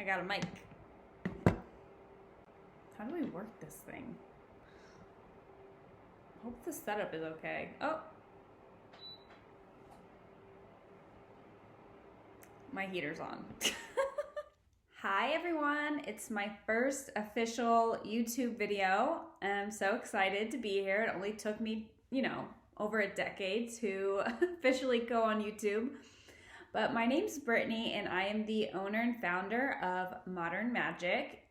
got a mic. How do we work this thing? Hope the setup is okay. Oh. My heater's on. Hi everyone, it's my first official YouTube video. I'm so excited to be here. It only took me, over a decade to officially go on YouTube. But my name's Brittany and I am the owner and founder of Modern Magic.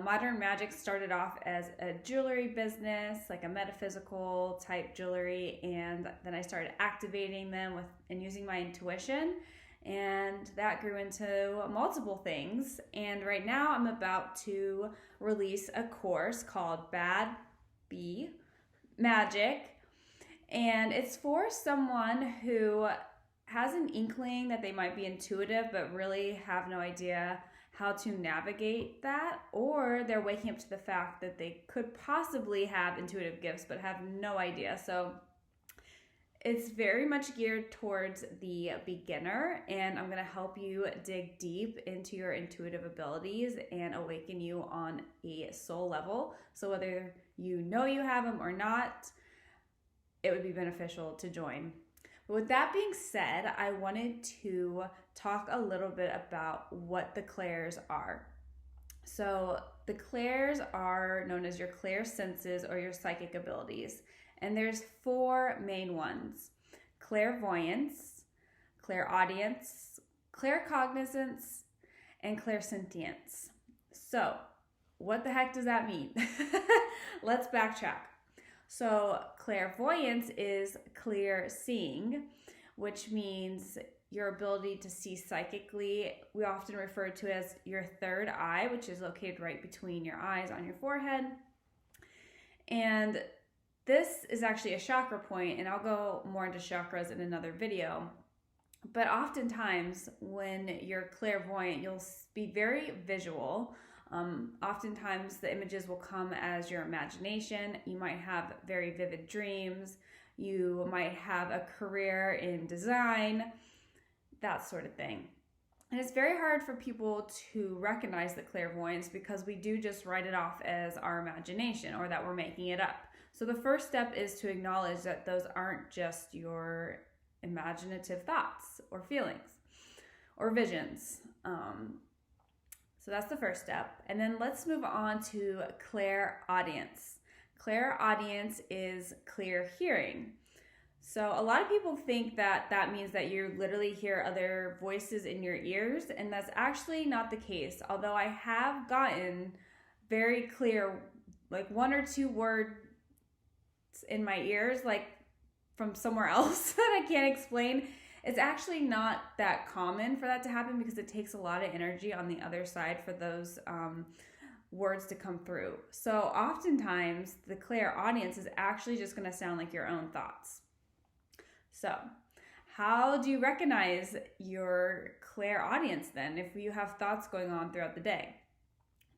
Modern Magic started off as a jewelry business, like a metaphysical type jewelry, and then I started activating them and using my intuition, and that grew into multiple things. And right now I'm about to release a course called Bad Bee Magic, and it's for someone who has an inkling that they might be intuitive but really have no idea how to navigate that, or they're waking up to the fact that they could possibly have intuitive gifts but have no idea. So it's very much geared towards the beginner, and I'm going to help you dig deep into your intuitive abilities and awaken you on a soul level. So whether you know you have them or not, it would be beneficial to join. But with that being said, I wanted to talk a little bit about what the clairs are. So the clairs are known as your clairsenses or your psychic abilities. And there's four main ones: clairvoyance, clairaudience, claircognizance, and clairsentience. So what the heck does that mean? Let's backtrack. So clairvoyance is clear seeing, which means your ability to see psychically. We often refer to it as your third eye, which is located right between your eyes on your forehead. And this is actually a chakra point, and I'll go more into chakras in another video. But oftentimes when you're clairvoyant, you'll be very visual. Oftentimes the images will come as your imagination. You might have very vivid dreams. You might have a career in design, that sort of thing. And it's very hard for people to recognize the clairvoyance because we do just write it off as our imagination or that we're making it up. So the first step is to acknowledge that those aren't just your imaginative thoughts or feelings or visions. So that's the first step. And then let's move on to clairaudience. Clairaudience is clear hearing. So a lot of people think that that means that you literally hear other voices in your ears, and that's actually not the case. Although I have gotten very clear, like one or two words in my ears, like from somewhere else that I can't explain. It's actually not that common for that to happen because it takes a lot of energy on the other side for those words to come through. So oftentimes the clairaudience is actually just going to sound like your own thoughts. So how do you recognize your clairaudience then if you have thoughts going on throughout the day?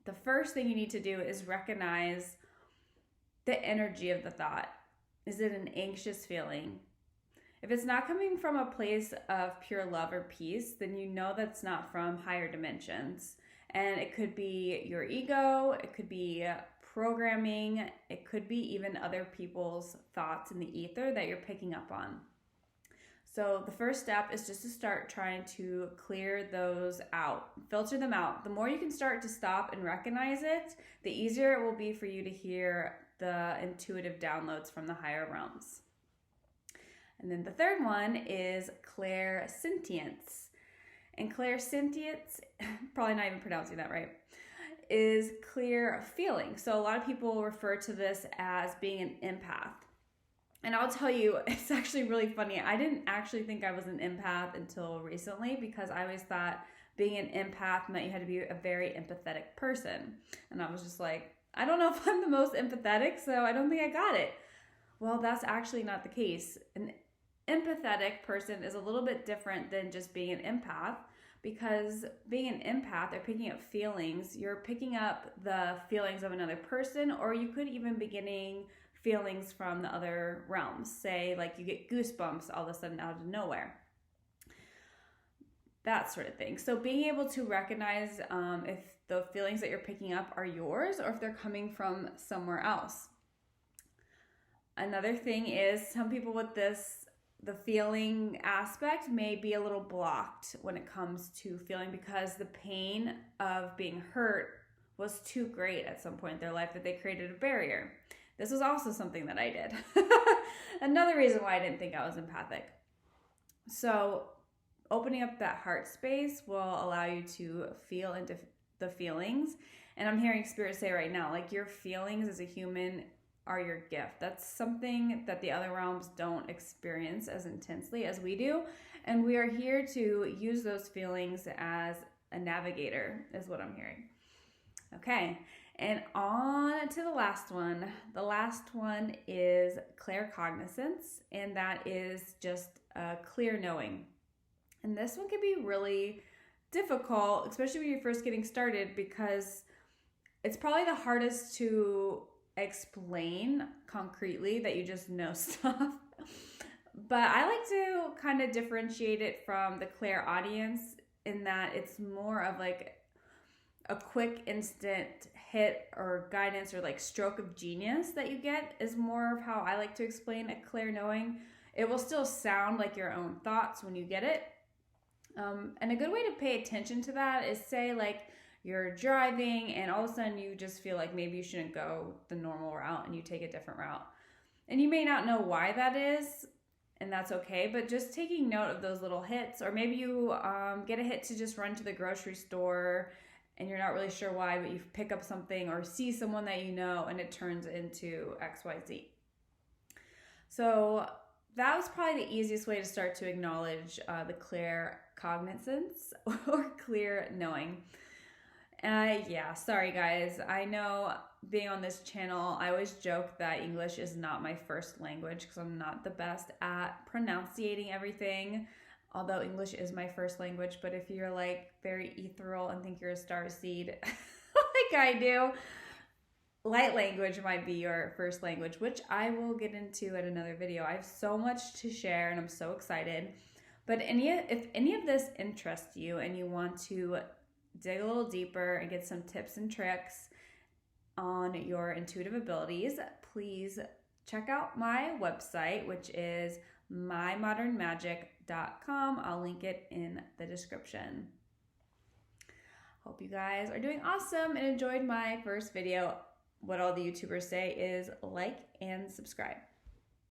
The first thing you need to do is recognize the energy of the thought. Is it an anxious feeling? If it's not coming from a place of pure love or peace, then you know that's not from higher dimensions. And it could be your ego, it could be programming, it could be even other people's thoughts in the ether that you're picking up on. So the first step is just to start trying to clear those out, filter them out. The more you can start to stop and recognize it, the easier it will be for you to hear the intuitive downloads from the higher realms. And then the third one is clairsentience. And clairsentience, probably not even pronouncing that right, is clear feeling. So a lot of people refer to this as being an empath. And I'll tell you, it's actually really funny. I didn't actually think I was an empath until recently because I always thought being an empath meant you had to be a very empathetic person. And I was just like, I don't know if I'm the most empathetic, so I don't think I got it. Well, that's actually not the case. An empathetic person is a little bit different than just being an empath, because being an empath or picking up feelings, you're picking up the feelings of another person, or you could even be getting feelings from the other realms. Say like you get goosebumps all of a sudden out of nowhere. that sort of thing. So being able to recognize if the feelings that you're picking up are yours or if they're coming from somewhere else. Another thing is some people with this, the feeling aspect may be a little blocked when it comes to feeling because the pain of being hurt was too great at some point in their life that they created a barrier. This was also something that I did. Another reason why I didn't think I was empathic. So opening up that heart space will allow you to feel into the feelings. And I'm hearing Spirit say right now, like your feelings as a human are your gift. That's something that the other realms don't experience as intensely as we do. And we are here to use those feelings as a navigator, is what I'm hearing. Okay, and on to the last one. The last one is claircognizance, and that is just a clear knowing. And this one can be really difficult, especially when you're first getting started, because it's probably the hardest to explain concretely that you just know stuff. But I like to kind of differentiate it from the clairaudience in that it's more of like a quick instant hit or guidance or like stroke of genius that you get is more of how I like to explain a clear knowing. It will still sound like your own thoughts when you get it. And a good way to pay attention to that is say like you're driving and all of a sudden you just feel like maybe you shouldn't go the normal route and you take a different route. And you may not know why that is, and that's okay, but just taking note of those little hits, or maybe you get a hit to just run to the grocery store and you're not really sure why, but you pick up something or see someone that you know and it turns into XYZ. So that was probably the easiest way to start to acknowledge the clear cognizance or clear knowing. Yeah, sorry guys. I know being on this channel, I always joke that English is not my first language because I'm not the best at pronouncing everything. Although English is my first language, but if you're like very ethereal and think you're a starseed like I do, light language might be your first language, which I will get into in another video. I have so much to share and I'm so excited. But if any of this interests you and you want to dig a little deeper and get some tips and tricks on your intuitive abilities, please check out my website, which is mymodernmagic.com. I'll link it in the description. Hope you guys are doing awesome and enjoyed my first video. What all the YouTubers say is like and subscribe.